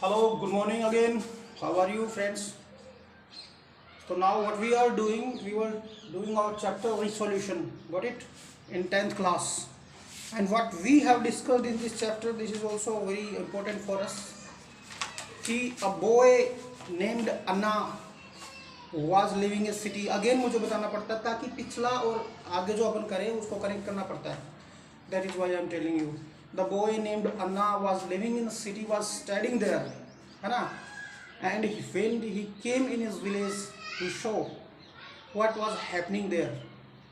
Hello, good morning again. How are you, friends? So now what we are doing, we were doing our chapter resolution. Got it? In 10th class. And what we have discussed in this chapter, this is also very important for us. A boy named Anna was living in a city. Again मुझे बताना पड़ता है ताकि पिछला और आगे जो अपन करें उसको कनेक्ट करना पड़ता है. That is why I am telling you. The boy named Anna was living in a city, was studying there, है ना? And when he came in his village to show what was happening there,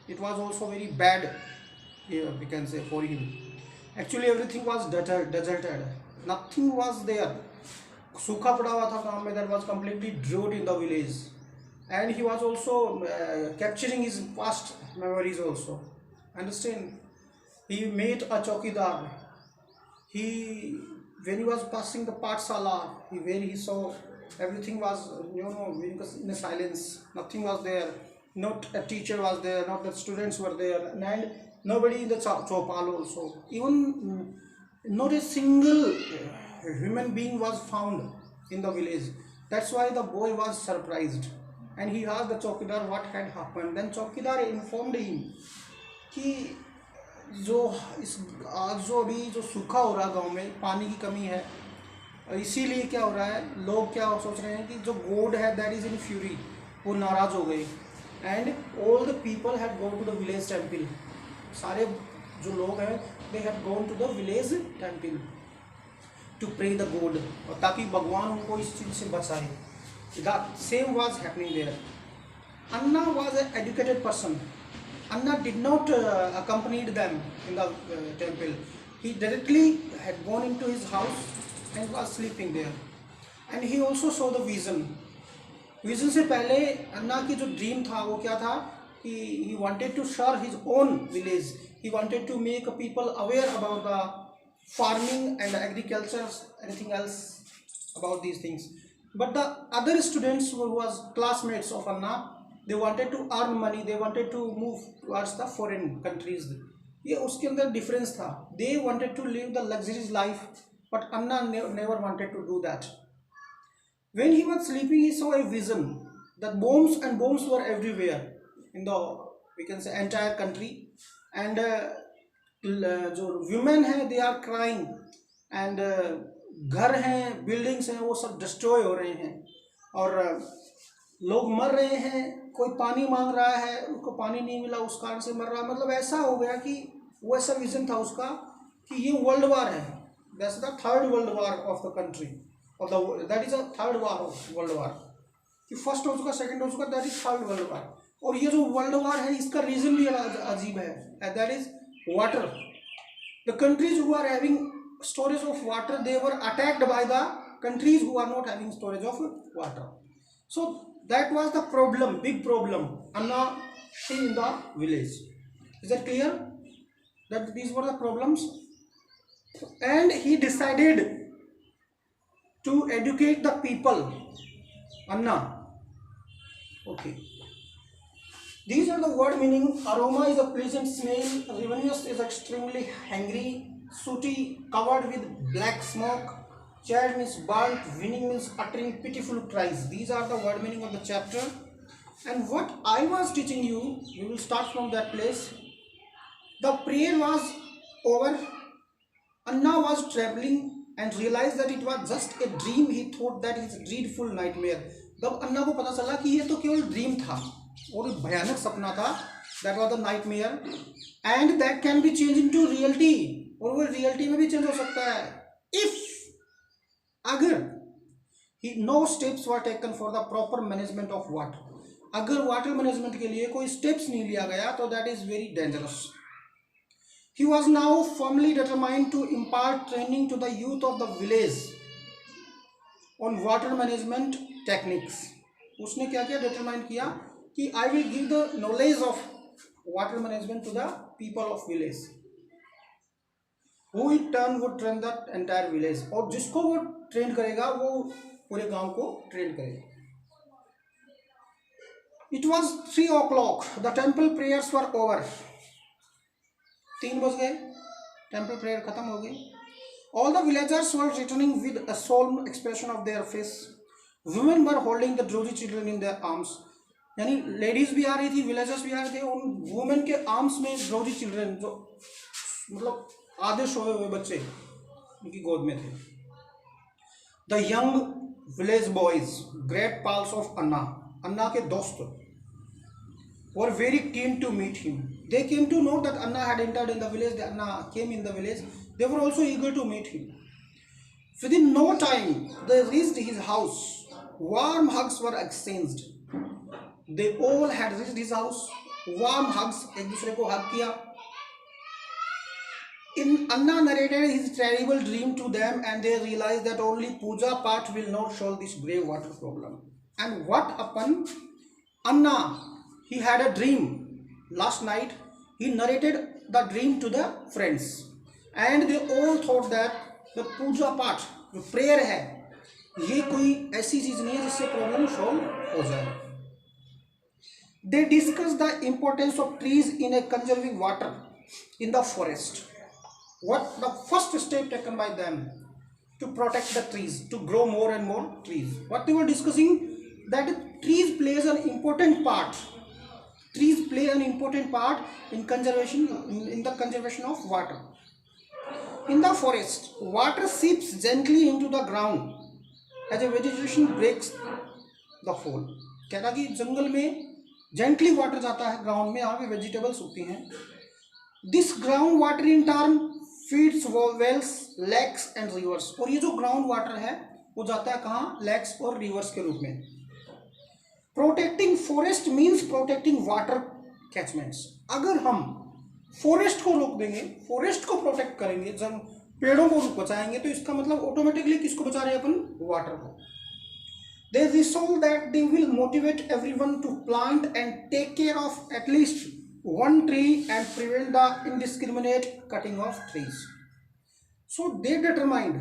it was also very bad, we can say, for him. Actually, everything was deserted. Nothing was there. सूखा पड़ा हुआ था गाँव में. There was completely drought in the village, and he was also capturing his past memories also. Understand? He met a chowkidar. When he was passing the Pathshala, where he saw everything was, in a silence. Nothing was there. Not a teacher was there. Not the students were there, and nobody in the chopal also. Even not a single human being was found in the village. That's why the boy was surprised, and he asked the chowkidar what had happened. Then chowkidar informed him कि जो अभी जो सूखा हो रहा है गांव में, पानी की कमी है, इसीलिए क्या हो रहा है, लोग क्या सोच रहे हैं कि जो गॉड है दैट इज इन फ्यूरी, वो नाराज हो गए. And all the people had gone to the village temple. सारे जो लोग हैं they had gone to the village temple to pray the God, और ताकि भगवान उनको इस चीज़ से बचाए. The same was happening there. Anna was an educated person. Anna did not accompany them in the temple. He directly had gone into his house and was sleeping there. And he also saw the vision. Vision से पहले अन्ना की जो dream था वो क्या था कि he wanted to share his own village. He wanted to make people aware about the farming and agriculture, anything else about these things. But the other students who was classmates of Anna, they wanted to earn money, they wanted to move towards the foreign countries. ये उसके अंदर difference था. They wanted to live the luxurious life, but Anna never wanted to do that. When he was sleeping, he saw a vision that bombs were everywhere in the, we can say, entire country, and जो women हैं they are crying, and घर हैं, buildings हैं, वो सब destroy हो रहे हैं, और लोग मर रहे हैं. कोई पानी मांग रहा है, उसको पानी नहीं मिला, उस कारण से मर रहा है. मतलब ऐसा हो गया कि वो ऐसा विजन था उसका कि ये वर्ल्ड वार है. That's the third world war of the country, और that is a third war of world war. कि फर्स्ट हो चुका, सेकंड हो चुका, that is third world war. और ये जो वर्ल्ड वार है इसका रीजन भी अजीब है, and that is water. The countries who are having storage of water, they were attacked by the countries who are not having storage of water. So that was the problem, big problem Anna see in the village. Is that clear? That these were the problems, and he decided to educate the people. Anna, okay. These are the word meaning. Aroma is a pleasant smell. Ravenous is extremely hungry. Sooty, covered with black smoke. Chad means burnt. Winning means uttering pitiful cries. These are the word meaning of the chapter. And what I was teaching you, we will start from that place. The prayer was over. Anna was traveling and realized that it was just a dream. He thought that it's a dreadful nightmare. तब अन्ना को पता चला कि ये तो केवल dream था और भयानक सपना था. That was the nightmare, and that can be changed into reality. और वो रियलिटी में भी चेंज हो सकता है if अगर no steps were taken for the proper management of water. अगर वाटर मैनेजमेंट के लिए कोई स्टेप्स नहीं लिया गया तो that is very dangerous. He was now firmly determined to impart training to the youth of the village on water management techniques. उसने क्या किया, determine किया कि I will give the knowledge of water management to the people of village. Who in turn would train the entire village. और जिसको वो train करेगा वो पूरे गांव को ट्रेन करेगा. It was 3 o'clock. The temple prayers were over. 3 बज गए, टेम्पल प्रेयर खत्म हो गई. All the villagers were returning with a solemn expression of their face. Women were holding the drowsy children in their arms. यानी ladies भी आ रही थी, villagers भी आ रहे थे, उन वुमेन के आर्म्स में ड्रौजी चिल्ड्रन, जो मतलब आधे सोए हुए बच्चे उनकी गोद में थे. The young village boys, great pals of Anna, Anna के दोस्त, were very keen to meet him. They came to know that Anna had entered in the village. That Anna came in the village. They were also eager to meet him. Within no time, they reached his house. Warm hugs were exchanged. They all had reached his house. Warm hugs, एक दूसरे को hug किया. Anna narrated his terrible dream to them, and they realized that only puja part will not solve this grave water problem. And what happened? Anna, he had a dream last night. He narrated the dream to the friends, and they all thought that the puja part, जो prayer है, ये कोई ऐसी चीज नहीं है जिससे problem solve हो जाए. They discussed the importance of trees in a conserving water in the forest. What the first step taken by them to protect the trees, to grow more and more trees. What they were discussing, that trees plays an important part. Trees play an important part in conservation, in the conservation of water. In the forest, water seeps gently into the ground as a vegetation breaks the fall. कह रहा कि जंगल में gently water जाता है ground में, यहाँ पे vegetables उगती हैं. This ground water in turn feeds wells, lakes and rivers. और ये जो ग्राउंड वाटर है वो जाता है कहाँ? लेक्स और रिवर्स के रूप में. Protecting forest means protecting water catchments. अगर हम फॉरेस्ट को रोक देंगे, फॉरेस्ट को प्रोटेक्ट करेंगे, जब पेड़ों को बचाएंगे, तो इसका मतलब ऑटोमेटिकली किसको बचा रहे हैं अपन? वाटर को. They resolve that they will motivate everyone to plant and take care of at least one tree and prevent the indiscriminate cutting of trees. So they determined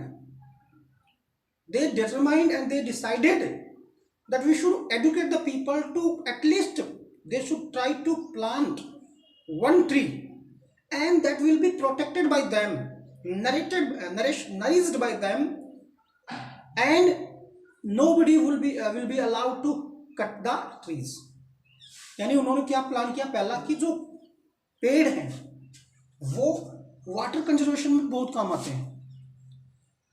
and they decided that we should educate the people to at least they should try to plant one tree, and that will be protected by them, nourished by them, and nobody will be allowed to cut the trees. यानी उन्होंने क्या plan किया? पहला कि जो पेड़ हैं वो वाटर कंजर्वेशन में बहुत काम आते हैं,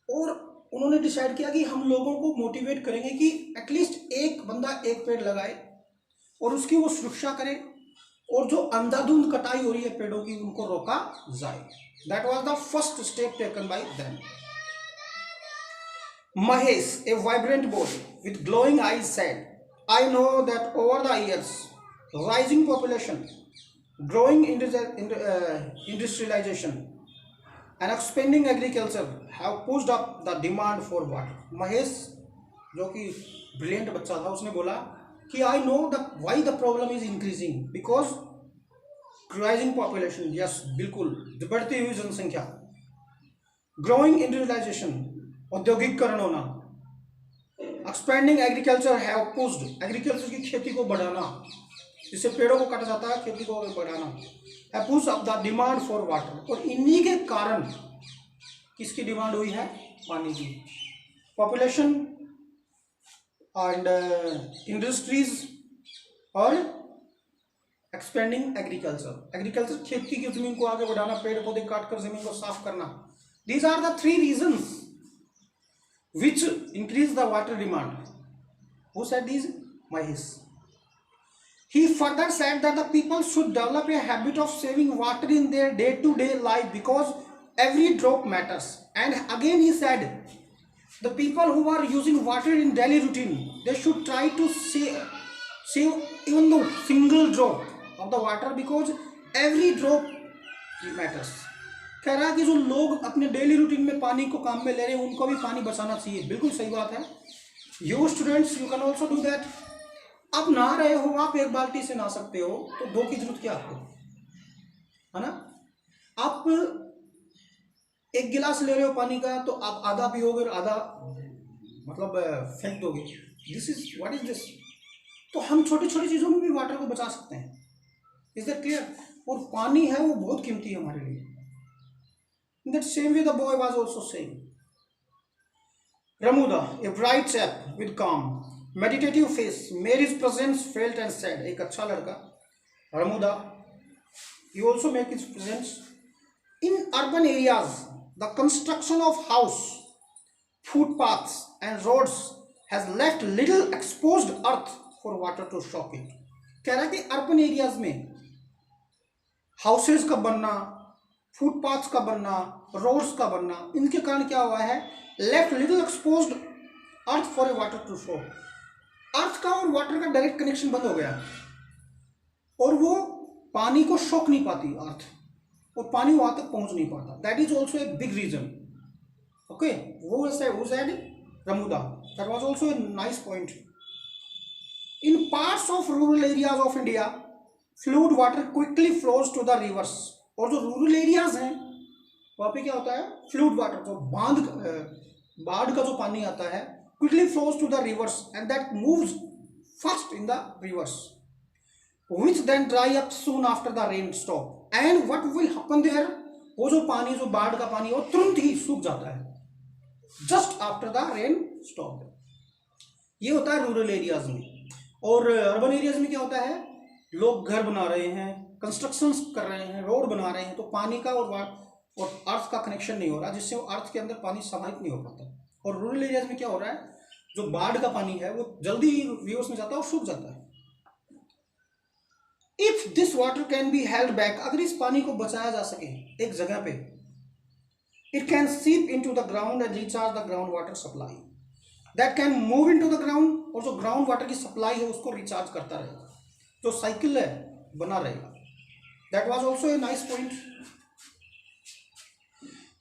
और उन्होंने डिसाइड किया कि हम लोगों को मोटिवेट करेंगे कि एटलीस्ट एक बंदा एक पेड़ लगाए और उसकी वो सुरक्षा करे, और जो अंधाधुंध कटाई हो रही है पेड़ों की उनको रोका जाए. That was the first step taken by them. Mahesh, a vibrant boy with glowing eyes, said, I know that over the years, rising population, growing industrialization, and expanding agriculture have pushed up the demand for water. Mahesh, जो कि brilliant बच्चा था, उसने बोला कि I know why the problem is increasing, because rising population, yes, बिल्कुल, बढ़ती हुई जनसंख्या, growing industrialization, औद्योगिकरण होना, expanding agriculture have pushed, agriculture की खेती को बढ़ाना, जिससे पेड़ों को काटा जाता है, खेती को बढ़ाना, have pushed up the demand for water. और इन्हीं के कारण किसकी डिमांड हुई है? पानी की. पॉपुलेशन एंड इंडस्ट्रीज और एक्सपेंडिंग एग्रीकल्चर, एग्रीकल्चर खेती की जमीन को आगे बढ़ाना, पेड़ पौधे काटकर जमीन को साफ करना. These are the 3 reasons which increase the water demand. Who said these? Mahesh. He further said that the people should develop a habit of saving water in their day-to-day life because every drop matters. And again he said, the people who are using water in daily routine, they should try to save even the single drop of the water because every drop matters. कह रहा है कि जो लोग अपने daily routine में पानी को काम में ले रहे हैं उनको भी पानी बचाना चाहिए. बिल्कुल सही बात है. You students, you can also do that. आप नहा रहे हो, आप एक बाल्टी से नहा सकते हो, तो 2 की जरूरत क्या आपको, है ना? आप एक गिलास ले रहे हो पानी का, तो आप आधा पियोगे और आधा मतलब फेंक दोगे. This is what is this? तो हम छोटी छोटी चीज़ों में भी वाटर को बचा सकते हैं. Is that clear? और पानी है वो बहुत कीमती है हमारे लिए. In that same way, the boy was also saying. Ramuda, a bright chap with calm, meditative face, made his presence felt and said. एक अच्छा लड़का, Ramuda, he also make his presence. In urban areas, the construction of house, footpaths and roads has left little exposed earth for water to shock it. कह रहा है कि urban areas में houses का बनना, फुटपाथ्स का बनना, रोड्स का बनना, इनके कारण क्या हुआ है, left little exposed earth for a water to flow. Earth का और वाटर का डायरेक्ट कनेक्शन बंद हो गया और वो पानी को शॉक नहीं पाती अर्थ, और पानी वहां तक पहुंच नहीं पाता. That is also a big reason. Okay, वो said Ramuda. That was also a nice point. In parts of rural areas of India, flood water quickly flows to the rivers. और जो रूरल एरियाज हैं वहाँ पे क्या होता है, fluid water, जो बाढ़ का जो पानी आता है, quickly flows to the rivers and that moves fast in the rivers, which then dry up soon after the rain stop. And what will happen there, वो जो पानी, जो बाढ़ का पानी, वो तुरंत ही सूख जाता है just after the rain stop. ये होता है रूरल एरियाज में. और अर्बन एरियाज में क्या होता है, लोग घर बना रहे हैं, कंस्ट्रक्शंस कर रहे हैं, रोड बना रहे हैं, तो पानी का और अर्थ का कनेक्शन नहीं हो रहा, जिससे वो अर्थ के अंदर पानी समाहित नहीं हो पाता. और रूरल एरियाज में क्या हो रहा है, जो बाढ़ का पानी है वो जल्दी ही रिवर्स में जाता है और सूख जाता है. If this water can be held back, अगर इस पानी को बचाया जा सके एक जगह पे, it can seep into the ground and recharge the ground water supply. That can move into the ground, और जो ग्राउंड वाटर की सप्लाई है उसको रिचार्ज करता रहेगा, जो साइकिल है बना रहेगा. That was also a nice point.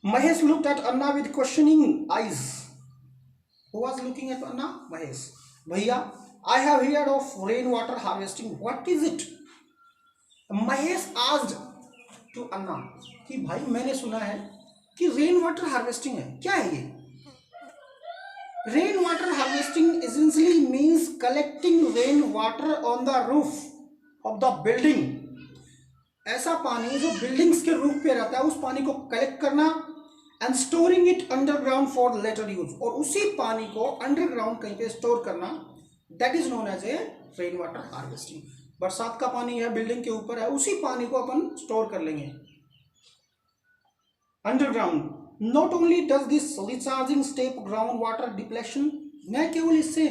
Mahesh looked at Anna with questioning eyes. Who was looking at Anna? Mahesh. भैया, I have heard of rain water harvesting, what is it? Mahesh asked to Anna कि भाई मैंने सुना है कि रेन वाटर हार्वेस्टिंग है, क्या है ये? Rain water harvesting essentially means collecting rain water on the roof of the building. ऐसा पानी जो बिल्डिंग्स के रूफ पे रहता है, उस पानी को कलेक्ट करना and storing it underground for later use, और उसी पानी को अंडरग्राउंड कहीं पे स्टोर करना, that is known as a rain water harvesting. बरसात का पानी है, बिल्डिंग के ऊपर है, उसी पानी को अपन स्टोर कर लेंगे underground. Not only does this recharging step ground water depletion, न केवल इससे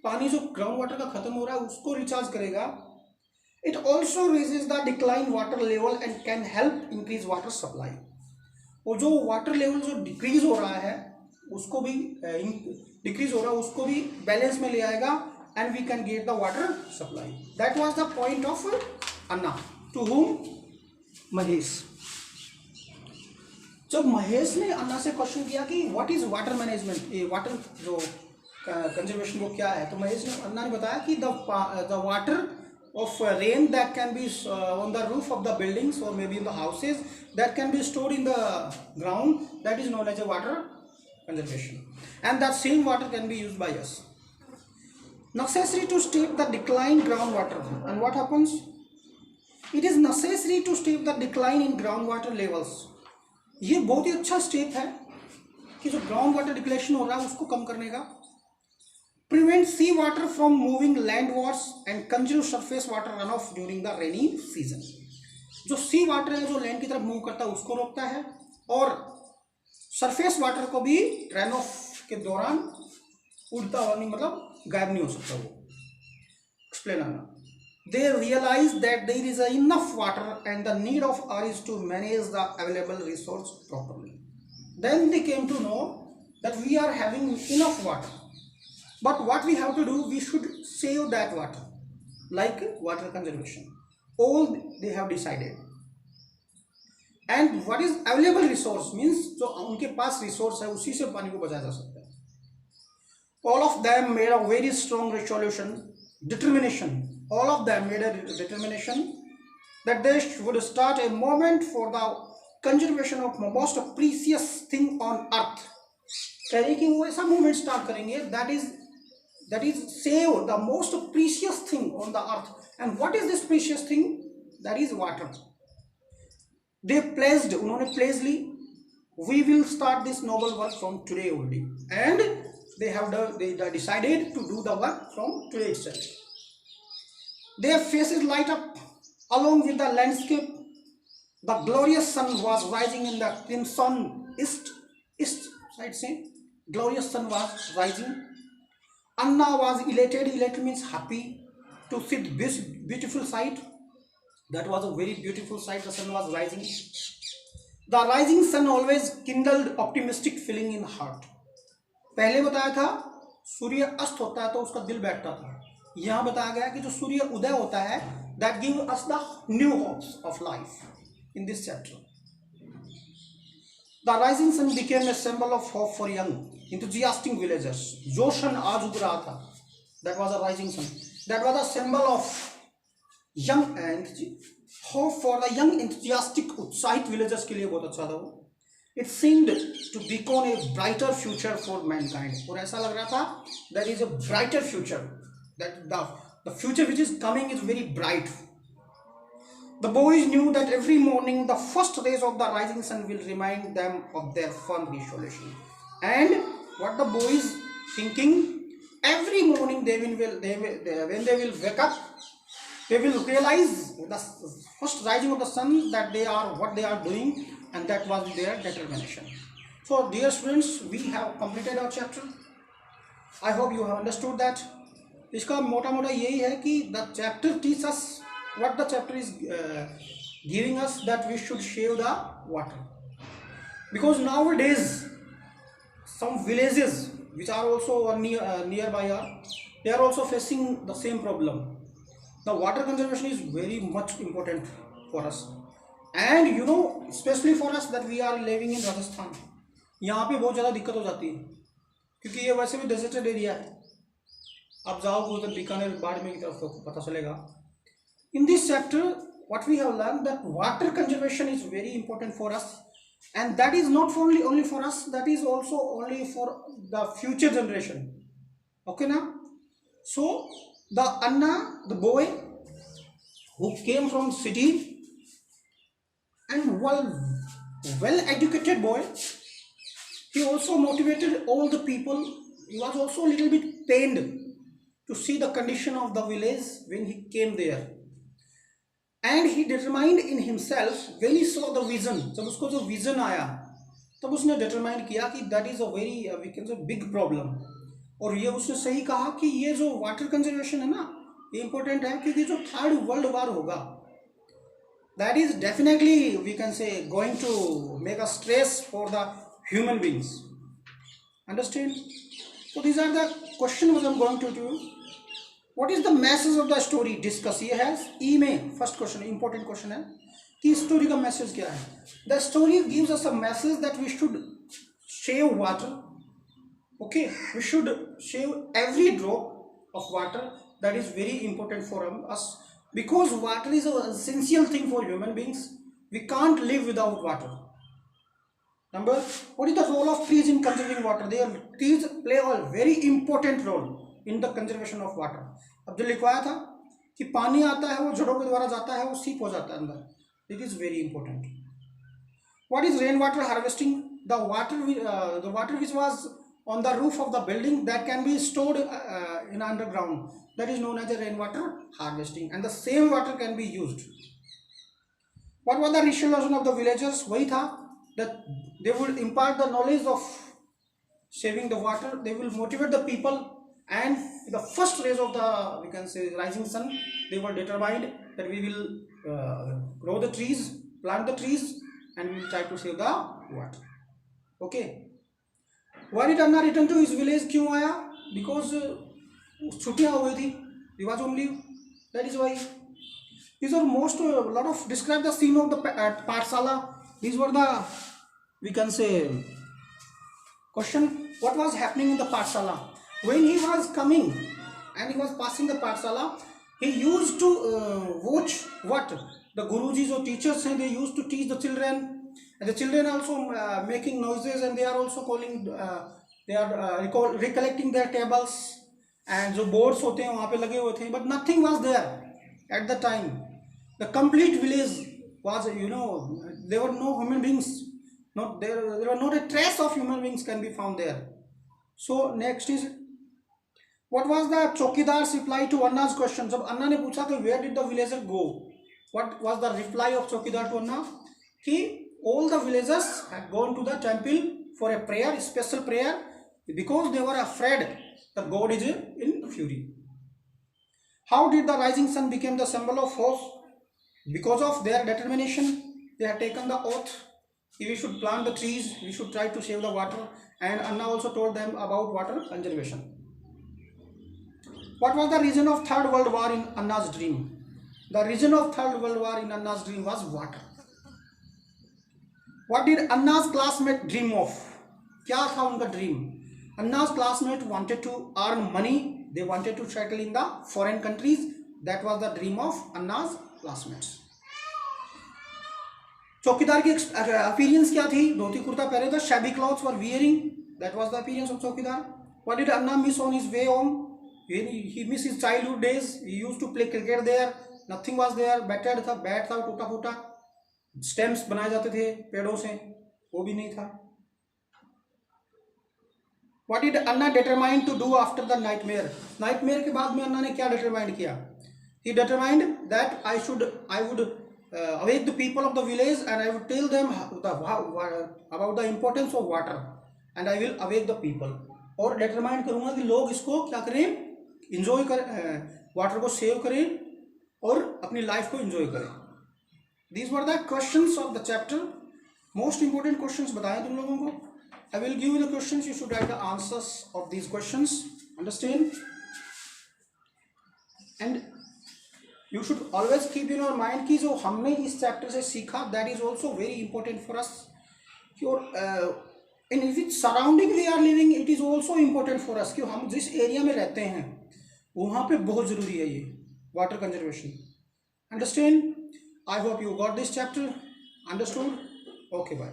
पानी जो ग्राउंड वाटर का खत्म हो रहा है उसको रिचार्ज करेगा, it also raises the decline water level and can help increase water supply. और जो वाटर लेवल जो डिक्रीज हो रहा है उसको भी उसको भी बैलेंस में ले आएगा, and we can get the water supply. That was the point of Anna, to whom? Mahesh. जब महेश ने अन्ना से क्वेश्चन किया कि व्हाट इज वाटर मैनेजमेंट, ये वाटर जो कंजर्वेशन वो क्या है, तो महेश ने, अन्ना ने बताया कि the water of rain that can be on the roof of the buildings और may be in the houses, that can be stored in the ground, that is known as a water conservation, and that same water can be used by us. Necessary to stop the decline groundwater, and what happens? It is necessary to stop the decline in groundwater levels. ये बहुत ही अच्छा step है कि जो ground water depletion हो रहा है उसको कम करने का. Prevent sea water from moving landwards and conserve surface water run off during the rainy season. जो सी वाटर है जो लैंड की तरफ मूव करता है उसको रोकता है, और सरफेस वाटर को भी रन ऑफ के दौरान उड़ता हुआ नहीं, मतलब गायब नहीं हो सकता वो. एक्सप्लेन आना. They realized that there is enough water and the need of earth is to manage the available resource properly. Then they came to know that we are having enough water, but what we have to do, we should save that water, like water conservation. All they have decided. And what is available resource means जो उनके पास resource है उसी से पानी को बचाया जा सकता है. All of them made a very strong determination. All of them made a determination that they would start a movement for the conservation of most precious thing on earth. कह रहे कि वो ऐसा मूवमेंट स्टार्ट करेंगे that is save the most precious thing on the earth. And what is this precious thing? That is water. They pledged, उन्होंने pledge ली we will start this noble work from today only. And they decided to do the work from today itself. Their faces light up along with the landscape. The glorious sun was rising in the crimson east side. Say, glorious sun was rising. Anna was elated. Elated means happy to see this beautiful sight. That was a very beautiful sight. The sun was rising. The rising sun always kindled optimistic feeling in heart. पहले बताया था सूर्य अस्त होता है तो उसका दिल बैठता था. यहाँ बताया गया कि जो सूर्य उदय होता है, that give us the new hopes of life in this chapter. The rising sun became a symbol of hope for young enthusiastic villagers. जोशन आज उग रहा था. That was a rising sun. That was a symbol of young and hope for the young enthusiastic उत्साहित villagers के लिए बहुत अच्छा था वो. It seemed to beacon a brighter future for mankind. और ऐसा लग रहा था there is a brighter future, that the future which is coming is very bright. The boys knew that every morning the first rays of the rising sun will remind them of their firm resolution. And what the boys thinking, every morning when they will wake up, they will realize the first rising of the sun that they are what they are doing, and that was their determination. So dear students, we have completed our chapter. I hope you have understood that. इसका मोटा मोटा यही है कि the chapter teaches us, what the chapter is giving us, that we should save the water, because nowadays some villages which are also nearby they are also facing the same problem. The water conservation is very much important for us, and you know, especially for us that we are living in Rajasthan. यहाँ पे बहुत ज़्यादा दिक्कत हो जाती है क्योंकि ये वैसे भी डेजर्टेड एरिया है. आप जाओगे उधर बीकानेर बाड़मेर की तरफ तो पता चलेगा. In this chapter, what we have learned, that water conservation is very important for us, and that is not only for us, that is also only for the future generation. Okay now? So the Anna, the boy who came from city and well educated boy, he also motivated all the people. He was also a little bit pained to see the condition of the village when he came there, and he determined in himself, when he saw the vision, जब उसको जो vision आया तब उसने determine किया कि that is a very we can say big problem. और ये उसने सही कहा कि ये जो वाटर कंजर्वेशन है ना, ये इम्पोर्टेंट है क्योंकि जो थर्ड वर्ल्ड वार होगा, that is definitely we can say going to make a stress for the human beings. Understand? So these are the questions which I am going to do. What is the message of the story? Discuss. ये है ई में first question, important question है कि story का message क्या है. The story gives us a message that we should save water. Okay, we should save every drop of water. That is very important for us, because water is an essential thing for human beings. We can't live without water. Number, what is the role of trees in conserving water? Trees play a very important role in the conservation of water. अब जो लिखवाया था कि पानी आता है वो जड़ों के द्वारा जाता है, वो सीप हो जाता है अंदर. It is very important. What is rainwater harvesting? The water which was on the roof of the building, that can be stored in underground, that is known as a rainwater harvesting, and the same water can be used. What was the resolution of the villagers? वही था that they will impart the knowledge of saving the water. They will motivate the people, and the first rays of the, we can say, rising sun, they were determined that we will grow the trees, plant the trees, and we will try to save the water. Okay. Why did Anna return to his village? क्यों आया? Because छुट्टियाँ हुई थी. He was on leave. That is why. These are most lot of describe the scene of the Pathshala. These were the, we can say, question. What was happening in the Pathshala? When he was coming and he was passing the Pathshala, he used to watch what the Gurujis or teachers हैं. They used to teach the children. And the children also making noises, and they are also calling, they are recollecting their tables, and जो boards होते हैं वहाँ पे लगे हुए थे, but nothing was there at the time. The complete village was, you know, there were no human beings. not there are not a trace of human beings can be found there. So next is, what was the चौकीदार्स reply to Anna's question? जब अन्ना ने पूछा कि where did the villager go, what was the reply of चौकीदार to Anna? कि all the villagers had gone to the temple for a prayer, special prayer, because they were afraid that God is in fury. How did the rising sun become the symbol of hope? Because of their determination, they had taken the oath. We should plant the trees, we should try to save the water, and Anna also told them about water conservation. What was the reason of Third World War in Anna's dream? The reason of Third World War in Anna's dream was water. What did Anna's classmate dream of? क्या था उनका dream? Anna's classmate wanted to earn money. They wanted to settle in the foreign countries. That was the dream of Anna's classmates. चौकीदार की appearance क्या थी? धोती कुर्ता पहने था. Shabby clothes were wearing. That was the appearance of चौकीदार. What did Anna miss on his way home? He missed his childhood days. He used to play cricket there. Nothing was there. Battered था, bat था टूटा फूटा. Stems बनाए जाते थे पेड़ों से, वो भी नहीं था. What did Anna determine to do after the nightmare? Nightmare के बाद में अन्ना ने क्या determine किया? He determined that I would awake the people of the village and I would tell them about the importance of water and I will awake the people. और determine करूँगा कि लोग इसको क्या करें, enjoy करें, water को save करें और अपनी life को enjoy करें. These were the questions of the chapter. Most important questions बताएं तुम लोगों को. I will give you the questions. You should write the answers of these questions. Understand? And you should always keep in your mind कि जो हमने इस chapter से सीखा, that is also very important for us. Your in which surrounding we are living, it is also important for us कि हम जिस area में रहते हैं वहाँ पे बहुत ज़रूरी है ये water conservation. Understand? I hope you got this chapter. Understood? Okay, bye.